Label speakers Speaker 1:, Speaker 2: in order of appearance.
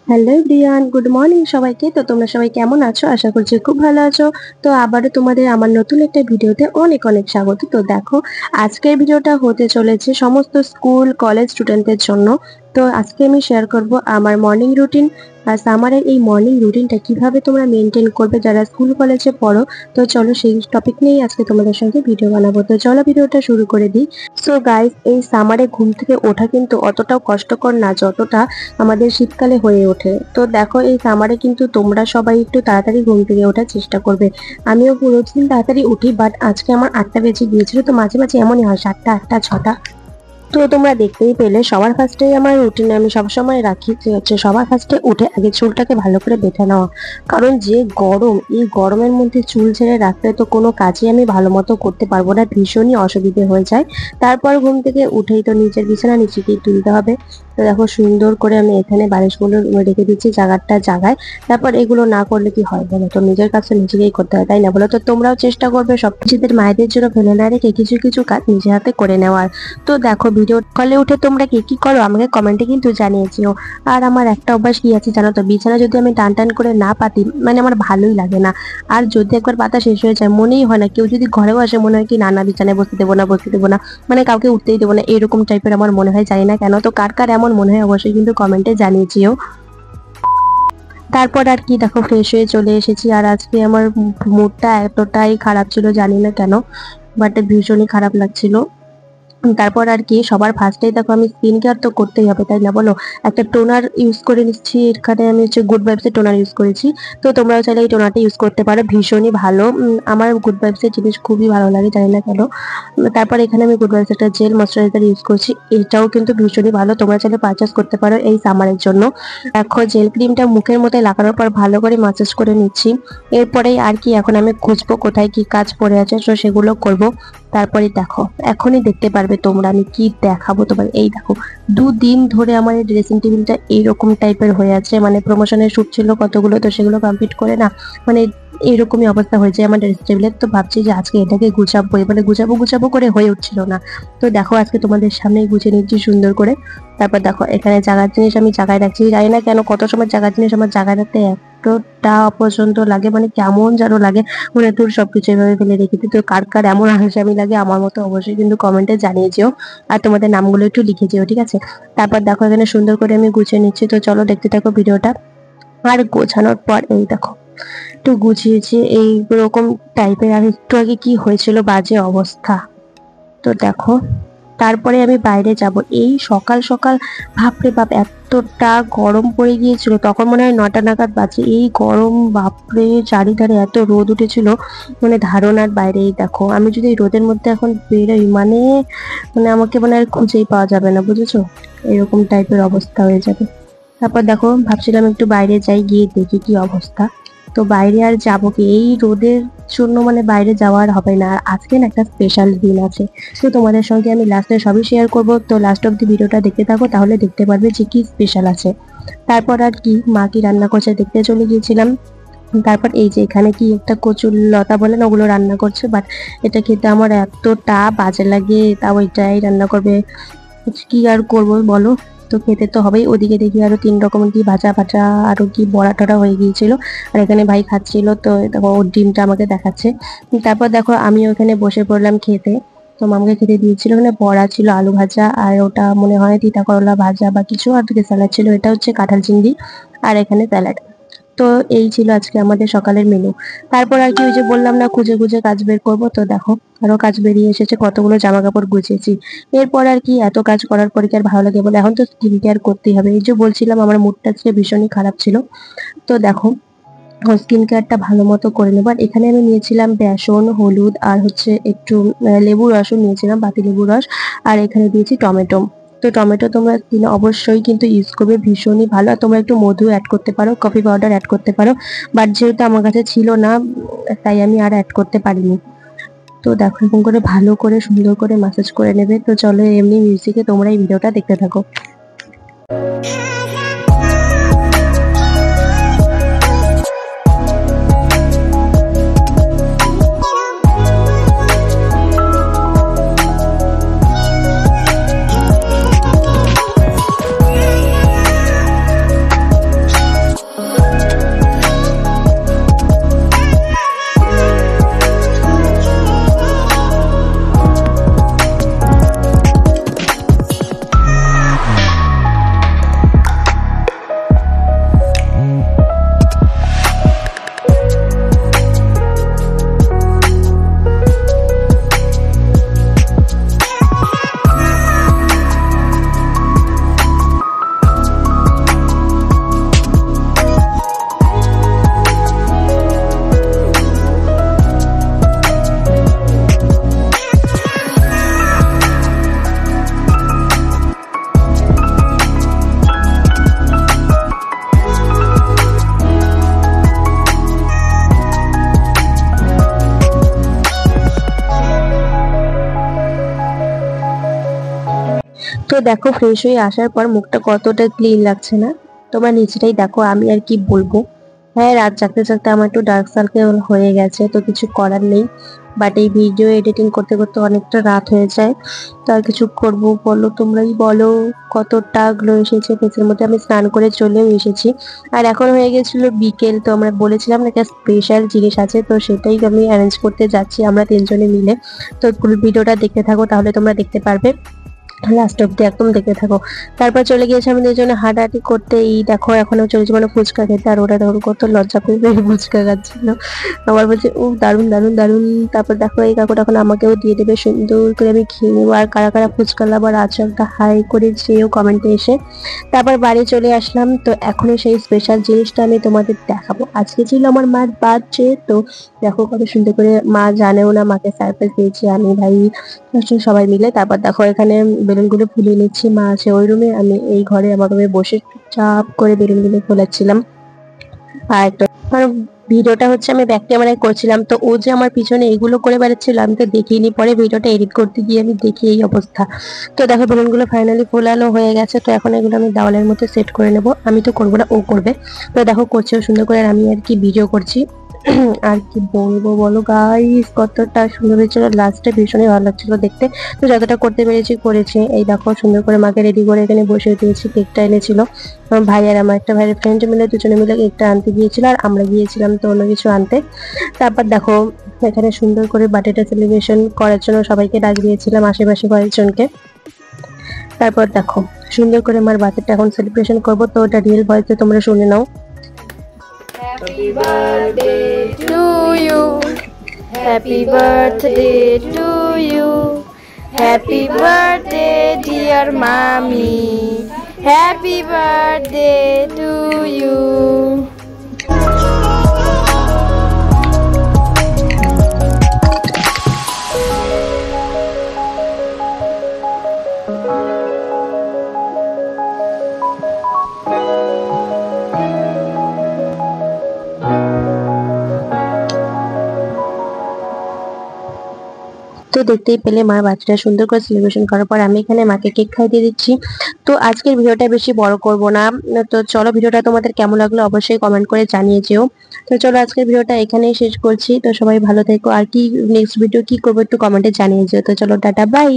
Speaker 1: Hello everyone, good morning সবাইকে। তো তোমরা সবাই কেমন আছো? আশা করছি খুব ভালো আছো। তো আবারও তোমাদের আমার নতুন একটা ভিডিওতে অনেক অনেক স্বাগত। তো দেখো, আজকের ভিডিওটা হতে চলেছে সমস্ত স্কুল কলেজ স্টুডেন্টদের জন্য। তো আজকে আমি শেয়ার করব আমার মর্নিং রুটিন। আর সামারের এই মর্নিং রুটিনটা কিভাবে তোমরা মেনটেন করবে যারা স্কুল কলেজে পড়ো। তো চলো সেই টপিক নিয়েই আজকে তোমাদের সঙ্গে ভিডিও বানাবো। তো চলো ভিডিওটা শুরু করে দিই। সো গাইস, এই সামারে ঘুম থেকে ওঠা কিন্তু অতটাও কষ্টকর না যতটা আমাদের শীতকালে হয়ে ওঠে। তো দেখো, এই সামারে কিন্তু তোমরা সবাই একটু তাড়াতাড়ি ঘুম থেকে ওঠার চেষ্টা করবে। আমিও প্রতিদিন তাড়াতাড়ি উঠি, বাট আজকে আমার 8টা বেজে গিয়েছিল। তো মাঝে মাঝে এমনই হয় 7টা, 8টা, 6টা। তো তোমরা দেখতেই পেলে সবার ফার্স্টে আমার রুটিনে আমি সবসময় রাখি যে হচ্ছে সবার ফার্স্টে উঠে আগে চুলটাকে ভালো করে বেঁধে নেওয়া। কারণ যে গরম, এই গরমের মধ্যে চুল ছেড়ে রাখলে তো কোনো কাজই আমি ভালো মতো করতে পারবো না, ভীষণই অসুবিধে হয়ে যায়। তারপর ঘুম থেকে উঠেই তো নিচের বিছানা নিচেকেই তুলতে হবে। তো দেখো, সুন্দর করে আমি এখানে বালিশগুলো রেখে দিচ্ছি জায়গাটা জায়গায়। তারপর এগুলো না করলে কি হয় বলো তো, নিজের কাছে নিজেকেই করতে হয়, তাই না বলো? তো তোমরাও চেষ্টা করবে সব নিজেদের মায়েদের জন্য ফেলে না রেখে কিছু কিছু কাজ নিজে হাতে করে নেওয়ার। তো দেখো, ভিডিও কলে উঠে তোমরা কি কি করো আমাকে কমেন্টে কিন্তু জানিয়েছিও। আর আমার একটা অভ্যাস কি আছে জানো তো, বিছানা যদি আমি টান টান করে না পাতি, মানে আমার ভালোই লাগে না। আর যদি একবার পাতা শেষ হয়ে যায়, মনেই হয় না, কেউ যদি ঘরেও আসে মনে হয় কি না না বিছানায় বসতে দেবো না, বসতে দেবো না, মানে কাউকে উঠতেই দেবো না, এরকম টাইপের আমার মনে হয়, জানি না কেন। তো কার কার এমন মনে হয় অবশ্যই কিন্তু কমেন্টে জানিয়েছিও। তারপর আর কি, দেখো ফ্রেশ হয়ে চলে এসেছি। আর আজকে আমার মুডটা এতটাই খারাপ ছিল, জানি না কেন, বাট ভীষণই খারাপ লাগছিল। তারপর আর কি, সবার ফার্স্টেই দেখো আমি স্কিন কেয়ার তো করতেই হবে, তাই না বলো? একটা টোনার ইউজ করে নিচ্ছি। এখানে আমি হচ্ছে গুড ভাইবস এর টোনার ইউজ করেছি। তো তোমরাও চাইলে এই টোনারটা ইউজ করতে পারো, ভীষণই ভালো। আমার গুড ভাইবস এর জিনিস খুবই ভালো লাগে, জানি না কেন। তারপর এখানে আমি গুড ভাইবস একটা জেল ময়শ্চারাইজার ইউজ করছি, এটাও কিন্তু ভীষণই ভালো, তোমরা চাইলে পারচেস করতে পারো এই সামারের জন্য। দেখো, জেল ক্রিমটা মুখের মধ্যে লাগানোর পর ভালো করে ম্যাসাজ করে নিচ্ছি। এরপরেই আর কি, এখন আমি খুঁজবো কোথায় কি কাজ পড়ে আছে, তো সেগুলো করব। তারপরে দেখো, এখনই দেখতে পারবে তোমরা আমি কি দেখাবো তোমার। এই দেখো, 2 দিন ধরে আমার এই ড্রেসিং টেবিলটা এইরকম টাইপের হয়ে আছে, মানে প্রমোশনের শুট ছিল কতগুলো, তো সেগুলো কমপ্লিট করে না, মানে এইরকমই অবস্থা হয়েছে আমার ড্রেসিং টেবিলের। তো ভাবছি যে আজকে এটাকে গুছাবো, এবারে গুছাবো গুছাবো করে হয়ে উঠছিল না। তো দেখো, আজকে তোমাদের সামনেই গুছিয়ে নিচ্ছি সুন্দর করে। তারপর দেখো, এখানে জায়গার জিনিস আমি জায়গায় রাখছি, জানি না কেন কত সময় জায়গার জিনিস আমার জায়গায় রাখতে এতটা অপছন্দ লাগে, মানে কেমন যেন লাগে, মনে তোর সবকিছু এভাবে ফেলে রেখেছি। তো কার কার এমন আলসামি লাগে আমার মতো অবশ্যই কিন্তু কমেন্টে জানিয়ে যেও, আর তোমাদের নামগুলো একটু লিখে যেও, ঠিক আছে? তারপর দেখো, এখানে সুন্দর করে আমি গুছিয়ে নিচ্ছি। তো চলো দেখতে থাকো ভিডিওটা। আর গোছানোর পর এই দেখো, একটু গুছিয়েছি এইরকম টাইপের। আর একটু আগে কি হয়েছিল বাজে অবস্থা। তো দেখো, তারপরে আমি বাইরে যাব এই সকাল সকাল। বাপরে বাপ, এতটা গরম পড়ে গিয়েছিল, তখন মনে হয় 9টা নাগাদ বাজে। এই গরম, বাপরে, চারিধারে এত রোদ উঠেছিল, মানে ধারণার বাইরে। এই দেখো, আমি যদি এই রোদের মধ্যে এখন বেরোই, মানে মানে আমাকে মানে আর খুঁজেই পাওয়া যাবে না, বুঝেছো? এরকম টাইপের অবস্থা হয়ে যাবে। তারপর দেখো, ভাবছিলাম একটু বাইরে যাই, গিয়ে দেখি কি অবস্থা। তো বাইরে আর যাবো কি, এই রোদের জন্য মানে বাইরে যাওয়া আর হবে না। আর আজকে না একটা স্পেশাল দিন আছে, তো তোমাদের সঙ্গে আমি লাস্টে সবই শেয়ার করব। তো লাস্ট অব দি ভিডিওটা দেখতে থাকো, তাহলে দেখতে পারবে যে কি স্পেশাল আছে। তারপর আর কি, মা কি রান্না করছে দেখতে চলে গিয়েছিলাম। তারপর এই যে এখানে কি একটা কচুর লতা বলে না, ওগুলো রান্না করছে, বাট এটা খেতে আমার এতটা বাজে লাগে, তাও এটাই রান্না করবে, কি আর করবো বলো। তো খেতে তো হবেই। ওদিকে দেখি আরো 3 রকমের কি ভাজা ভাজা, আরো কি বড়া টড়া হয়ে গিয়েছিল। আর এখানে ভাই খাচ্ছিল, তো দেখো ওর ডিমটা আমাকে দেখাচ্ছে। তারপর দেখো, আমি ওখানে বসে পড়লাম খেতে। তো মামকে খেতে দিয়েছিল, ওখানে বড়া ছিল, আলু ভাজা, আর ওটা মনে হয় তিতা করলা ভাজা বা কিছু, আর দিকে স্যালাড ছিল, এটা হচ্ছে কাঁঠাল চিংড়ি, আর এখানে স্যালাড। তো এই ছিল আজকে আমাদের সকালের মেনু। তারপর আর কি, ওই যে বললাম না, খুঁজে খুঁজে কাজ বের করবো। তো দেখো, আরো কাজ বেরিয়ে এসেছে, কতগুলো জামা কাপড় গুছিয়েছি। এরপর আর কি, এত কাজ করার পরে কি আর ভালো লাগে বলে, এখন তো স্কিন কেয়ার করতেই হবে। এই যে বলছিলাম আমার মুডটা আজকে ভীষণই খারাপ ছিল। তো দেখো, স্কিন কেয়ারটা ভালো মতো করে নেবো। আর এখানে আমি নিয়েছিলাম বেসন, হলুদ, আর হচ্ছে একটু লেবুর রসও নিয়েছিলাম, পাতি লেবুর রস। আর এখানে দিয়েছি টমেটো। তো টমেটো তোমরা স্কিনে অবশ্যই কিন্তু ইউজ করবে, ভীষণই ভালো। আর তোমরা একটু মধু অ্যাড করতে পারো, কফি পাউডার অ্যাড করতে পারো, বাট যেহেতু আমার কাছে ছিল না, তাই আমি আর অ্যাড করতে পারিনি। তো দেখো, এরকম করে ভালো করে সুন্দর করে ম্যাসাজ করে নেবে। তো চলো, এমনি মিউজিকে তোমরা এই ভিডিওটা দেখতে থাকো। তো দেখো ফ্রেশ হয়ে আসার পর মুখটা কতটা ক্লিন লাগছে না, তোমরা নিচেটাই দেখো। আমি আর কি বলবো, হ্যাঁ রাত জাগতে জাগতে আমার একটু ডার্ক সার্কেল হয়ে গেছে, তো কিছু করার নেই। বাট এই ভিডিও এডিটিং করতে করতে অনেকটা রাত হয়ে যায়, তো আর কিছু করবো বলো, তোমরাই বলো। কতটা গ্লো এসেছে ফেসের মধ্যে। আমি স্নান করে চলেও এসেছি, আর এখন হয়ে গেছিল বিকেল। তো আমরা বলেছিলাম না একটা স্পেশাল জিনিস আছে, তো সেটাই আমি অ্যারেঞ্জ করতে যাচ্ছি আমরা তিনজনে মিলে। তো ফুল ভিডিওটা দেখতে থাকো, তাহলে তোমরা দেখতে পারবে, লাস্ট অব্দি একদম দেখতে থাকো। তারপর চলে গিয়েছে আমি দুজনে হাঁটাহাঁটি করতে। এই দেখো এখনো চলেছে মানে ফুচকা খেতে, আর ওরা দেখো কত লজ্জা করে ফুচকা খাচ্ছিল। আমার বলছে ও দারুণ দারুণ দারুণ। তারপর দেখো এই কাকুটা এখন আমাকেও দিয়ে দেবে, সুন্দর করে আমি খেয়ে নেবো। আর কারা কারা ফুচকা লাভার আছো একটা হাই করে যেও কমেন্টে এসে। তারপর বাড়ি চলে আসলাম, তো এখনো সেই স্পেশাল জিনিসটা আমি তোমাদের দেখাবো। আজকে ছিল আমার মার বার্থডে, তো দেখো কত সুন্দর করে, মা জানেও না, মাকে সারপ্রাইজ দিয়েছি আমি ভাই সবাই মিলে। তারপর দেখো এখানে বেলুন গুলো ফুলিয়ে নিচ্ছি, মা আছে ওই রুমে, আমি এই ঘরে আমার রুমে বসে চাপ করে বেলুন গুলো ফোলাচ্ছিলাম। আর তো আমার ভিডিওটা হচ্ছে আমি ব্যাক ক্যামেরায় করছিলাম, তো ও যে আমার পিছনে এগুলো করে বেড়াচ্ছিল আমি তো দেখিনি, পরে ভিডিওটা এডিট করতে গিয়ে আমি দেখি এই অবস্থা। তো দেখো বেলুন গুলো ফাইনালি ফোলানো হয়ে গেছে, তো এখন এগুলো আমি দেওয়ালের মধ্যে সেট করে নেবো। আমি তো করবো না, ও করবে। তো দেখো করছেও সুন্দর করে, আর আমি আর কি ভিডিও করছি। আর কি বলবো বলো গাইস, কতটা সুন্দর হয়েছিল, লাস্টে ভীষণই ভালো লাগছিল দেখতে। তো যতটা করতে পেরেছি করেছি। এই দেখো সুন্দর করে মাকে রেডি করে এখানে বসে দিয়েছি। কেকটা এনেছিল আমার ভাই আর আমার একটা ভাইয়ের ফ্রেন্ড মিলে, দুজনে মিলে কেকটা আনতে গিয়েছিল, আর আমরা গিয়েছিলাম তো অন্য কিছু আনতে। তারপর দেখো এখানে সুন্দর করে বার্থডেটা সেলিব্রেশন করার জন্য সবাইকে ডাক দিয়েছিলাম, আশেপাশে কয়েকজনকে। তারপর দেখো সুন্দর করে আমার বার্থডেটা এখন সেলিব্রেশন করবো, তো ওটা রিয়েল ভয়েসে তোমরা শুনে নাও।
Speaker 2: Happy birthday to you. Happy birthday to you. Happy birthday dear mommy. Happy birthday to you.
Speaker 1: তো দেখতেই পেলে মার বাচ্চাটা সুন্দর করে সেলিব্রেশন করার পর আমি এখানে মাকে কেক খাইয়ে দিচ্ছি। তো আজকের ভিডিওটা বেশি বড় করব না, তো চলো ভিডিওটা তোমাদের কেমন লাগলো অবশ্যই কমেন্ট করে জানিয়ে যেও। তো চলো আজকের ভিডিওটা এখানেই শেষ করছি, তো সবাই ভালো থেকো, আর কি নেক্সট ভিডিও কি করবো একটু কমেন্টে জানিয়ে যেও। তো চলো টাটা বাই।